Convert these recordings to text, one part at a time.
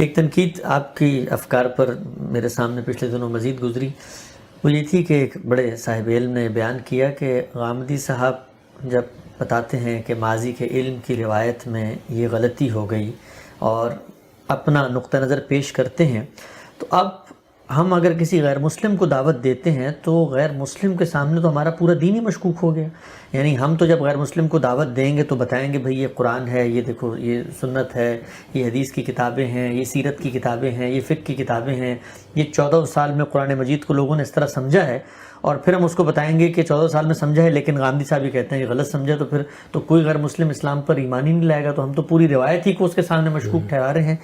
ایک تنقید آپ کی افکار پر میرے سامنے پچھلے دنوں مزید گزری، وہ یہ تھی کہ ایک بڑے صاحب علم نے بیان کیا کہ غامدی صاحب جب بتاتے ہیں کہ ماضی کے علم کی روایت میں یہ غلطی ہو گئی اور اپنا نقطہ نظر پیش کرتے ہیں، تو اب ہم اگر کسی غیر مسلم کو دعوت دیتے ہیں تو غیر مسلم کے سامنے تو ہمارا پورا دین ہی مشکوک ہو گیا۔ یعنی ہم تو جب غیر مسلم کو دعوت دیں گے تو بتائیں گے بھئی یہ قرآن ہے، یہ دیکھو یہ سنت ہے، یہ حدیث کی کتابیں ہیں، یہ سیرت کی کتابیں ہیں، یہ فقہ کی کتابیں ہیں، یہ 14 سال میں قرآن مجید کو لوگوں نے اس طرح سمجھا ہے، اور پھر ہم اس کو بتائیں گے کہ 14 سال میں سمجھا ہے لیکن غامدی صاحب یہ کہتے ہیں کہ غلط سمجھا، تو پھر تو کوئی غیر مسلم اسلام پر ایمان ہی نہیں لائے گا، تو ہم تو پوری روایت ہی کو اس کے سامنے مشکوک ٹھہرا رہے ہیں۔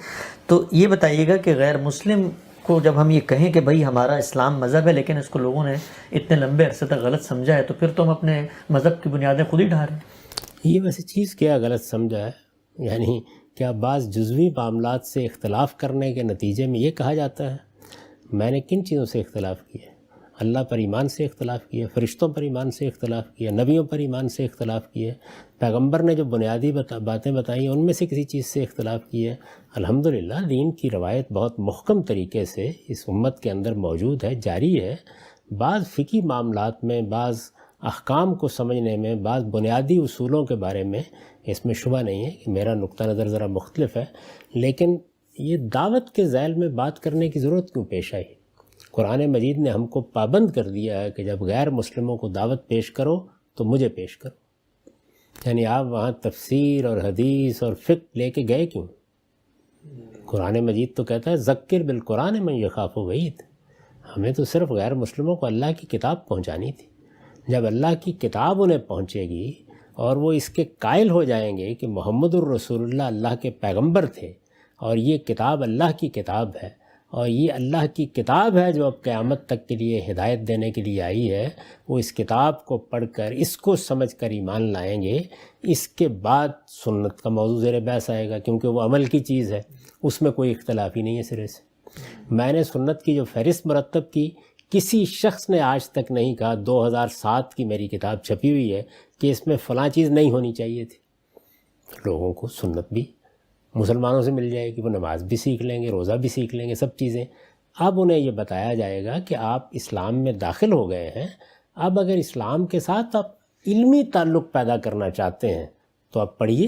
تو یہ بتائیے گا کہ غیر مسلم کو جب ہم یہ کہیں کہ بھئی ہمارا اسلام مذہب ہے لیکن اس کو لوگوں نے اتنے لمبے عرصے تک غلط سمجھا ہے، تو پھر تو ہم اپنے مذہب کی بنیادیں خود ہی ڈھا رہے ہیں۔ یہ ویسے چیز کیا غلط سمجھا ہے؟ یعنی کیا بعض جزوی معاملات سے اختلاف کرنے کے نتیجے میں یہ کہا جاتا ہے؟ میں نے کن چیزوں سے اختلاف کیا؟ اللہ پر ایمان سے اختلاف کیا، فرشتوں پر ایمان سے اختلاف کیا، نبیوں پر ایمان سے اختلاف کیا، پیغمبر نے جو بنیادی باتیں بتائیں ان میں سے کسی چیز سے اختلاف کیا۔ الحمدللہ دین کی روایت بہت محکم طریقے سے اس امت کے اندر موجود ہے، جاری ہے۔ بعض فقہی معاملات میں، بعض احکام کو سمجھنے میں، بعض بنیادی اصولوں کے بارے میں اس میں شبہ نہیں ہے کہ میرا نقطہ نظر ذرا مختلف ہے، لیکن یہ دعوت کے ذیل میں بات کرنے کی ضرورت کیوں پیش آئی؟ قرآن مجید نے ہم کو پابند کر دیا ہے کہ جب غیر مسلموں کو دعوت پیش کرو تو مجھے پیش کرو۔ یعنی آپ وہاں تفسیر اور حدیث اور فقہ لے کے گئے کیوں؟ قرآن مجید تو کہتا ہے ذکر بالقرآن من یخاف وعید۔ ہمیں تو صرف غیر مسلموں کو اللہ کی کتاب پہنچانی تھی۔ جب اللہ کی کتاب انہیں پہنچے گی اور وہ اس کے قائل ہو جائیں گے کہ محمد الرسول اللہ اللہ کے پیغمبر تھے اور یہ کتاب اللہ کی کتاب ہے اور یہ اللہ کی کتاب ہے جو اب قیامت تک کے لیے ہدایت دینے کے لیے آئی ہے، وہ اس کتاب کو پڑھ کر اس کو سمجھ کر ایمان لائیں گے، اس کے بعد سنت کا موضوع زیر بحث آئے گا، کیونکہ وہ عمل کی چیز ہے، اس میں کوئی اختلاف ہی نہیں ہے سرے سے۔ میں نے سنت کی جو فہرست مرتب کی، کسی شخص نے آج تک نہیں کہا، 2007 کی میری کتاب چھپی ہوئی ہے، کہ اس میں فلاں چیز نہیں ہونی چاہیے تھی۔ لوگوں کو سنت بھی مسلمانوں سے مل جائے گی، وہ نماز بھی سیکھ لیں گے، روزہ بھی سیکھ لیں گے، سب چیزیں۔ اب انہیں یہ بتایا جائے گا کہ آپ اسلام میں داخل ہو گئے ہیں، اب اگر اسلام کے ساتھ آپ علمی تعلق پیدا کرنا چاہتے ہیں تو آپ پڑھیے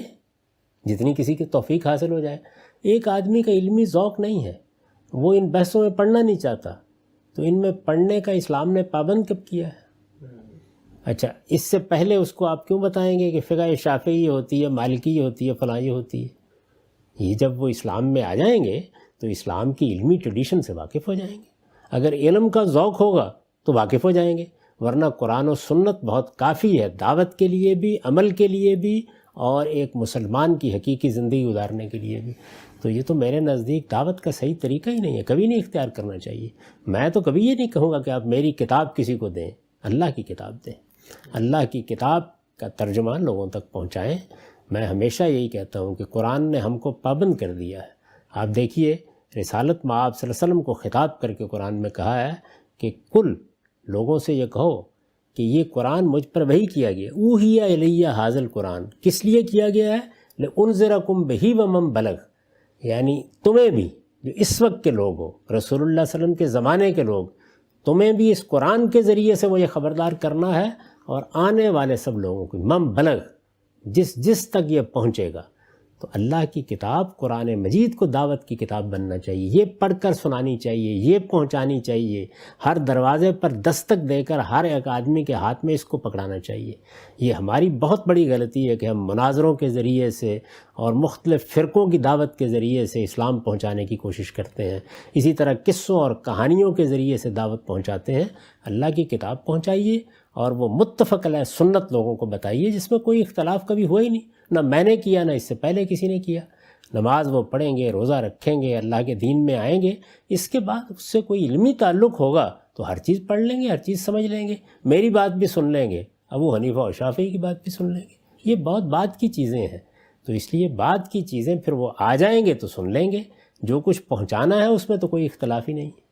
جتنی کسی کی توفیق حاصل ہو جائے۔ ایک آدمی کا علمی ذوق نہیں ہے، وہ ان بحثوں میں پڑھنا نہیں چاہتا، تو ان میں پڑھنے کا اسلام نے پابند کب کیا ہے؟ اچھا، اس سے پہلے اس کو آپ کیوں بتائیں گے کہ فقہ شافعی ہوتی ہے، مالکی ہوتی ہے، فلاں ہوتی ہے؟ یہ جب وہ اسلام میں آ جائیں گے تو اسلام کی علمی ٹریڈیشن سے واقف ہو جائیں گے۔ اگر علم کا ذوق ہوگا تو واقف ہو جائیں گے، ورنہ قرآن و سنت بہت کافی ہے دعوت کے لیے بھی، عمل کے لیے بھی، اور ایک مسلمان کی حقیقی زندگی گزارنے کے لیے بھی۔ تو یہ تو میرے نزدیک دعوت کا صحیح طریقہ ہی نہیں ہے، کبھی نہیں اختیار کرنا چاہیے۔ میں تو کبھی یہ نہیں کہوں گا کہ آپ میری کتاب کسی کو دیں، اللہ کی کتاب دیں، اللہ کی کتاب کا ترجمہ لوگوں تک پہنچائیں۔ میں ہمیشہ یہی کہتا ہوں کہ قرآن نے ہم کو پابند کر دیا ہے۔ آپ دیکھیے رسالت مآب صلی اللہ علیہ وسلم کو خطاب کر کے قرآن میں کہا ہے کہ کل لوگوں سے یہ کہو کہ یہ قرآن مجھ پر وحی کیا گیا، اوحی الیہ ھذا القرآن، کس لیے کیا گیا ہے؟ لانذرکم بہ ومن بلغ، یعنی تمہیں بھی جو اس وقت کے لوگ ہو، رسول اللہ صلی اللہ علیہ وسلم کے زمانے کے لوگ، تمہیں بھی اس قرآن کے ذریعے سے وہ یہ خبردار کرنا ہے، اور آنے والے سب لوگوں کو، من بلغ، جس تک یہ پہنچے گا۔ تو اللہ کی کتاب قرآن مجید کو دعوت کی کتاب بننا چاہیے، یہ پڑھ کر سنانی چاہیے، یہ پہنچانی چاہیے، ہر دروازے پر دستک دے کر ہر ایک آدمی کے ہاتھ میں اس کو پکڑانا چاہیے۔ یہ ہماری بہت بڑی غلطی ہے کہ ہم مناظروں کے ذریعے سے اور مختلف فرقوں کی دعوت کے ذریعے سے اسلام پہنچانے کی کوشش کرتے ہیں، اسی طرح قصوں اور کہانیوں کے ذریعے سے دعوت پہنچاتے ہیں۔ اللہ کی کتاب پہنچائیے اور وہ متفق علیہ سنت لوگوں کو بتائیے، جس میں کوئی اختلاف کبھی ہوا ہی نہیں، نہ میں نے کیا نہ اس سے پہلے کسی نے کیا۔ نماز وہ پڑھیں گے، روزہ رکھیں گے، اللہ کے دین میں آئیں گے، اس کے بعد اس سے کوئی علمی تعلق ہوگا تو ہر چیز پڑھ لیں گے، ہر چیز سمجھ لیں گے، میری بات بھی سن لیں گے، ابو حنیفہ اور شافعی کی بات بھی سن لیں گے۔ یہ بہت بعد کی چیزیں ہیں، تو اس لیے بعد کی چیزیں پھر وہ آ جائیں گے تو سن لیں گے، جو کچھ پہنچانا ہے اس میں تو کوئی اختلاف ہی نہیں ہے۔